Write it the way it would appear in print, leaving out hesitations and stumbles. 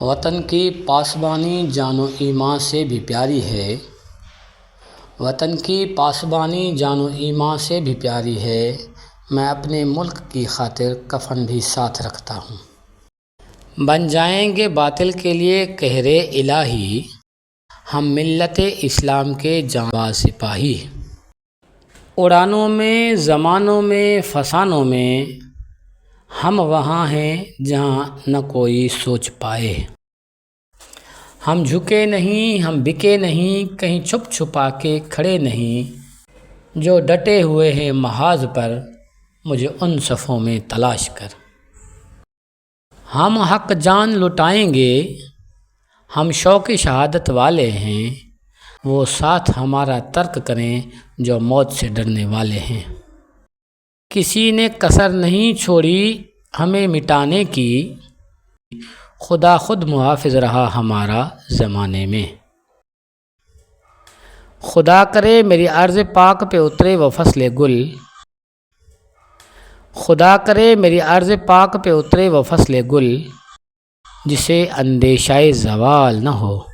وطن کی پاسبانی جان و ایمان سے بھی پیاری ہے، وطن کی پاسبانی جان و ایمان سے بھی پیاری ہے، میں اپنے ملک کی خاطر کفن بھی ساتھ رکھتا ہوں۔ بن جائیں گے باطل کے لیے قہر الہی، ہم ملت اسلام کے جانباز سپاہی۔ اڑانوں میں زمانوں میں فسانوں میں، ہم وہاں ہیں جہاں نہ کوئی سوچ پائے۔ ہم جھکے نہیں، ہم بکے نہیں، کہیں چھپ چھپا کے کھڑے نہیں، جو ڈٹے ہوئے ہیں محاذ پر، مجھے ان صفوں میں تلاش کر۔ ہم حق جان لٹائیں گے، ہم شوق شہادت والے ہیں، وہ ساتھ ہمارا ترک کریں جو موت سے ڈرنے والے ہیں۔ کسی نے کسر نہیں چھوڑی ہمیں مٹانے کی، خدا خود محافظ رہا ہمارا زمانے میں۔ خدا کرے میری عرض پاک پہ اترے وہ فصل گل، خدا کرے میری عرض پاک پہ اترے وہ فصل گل، جسے اندیشہ زوال نہ ہو۔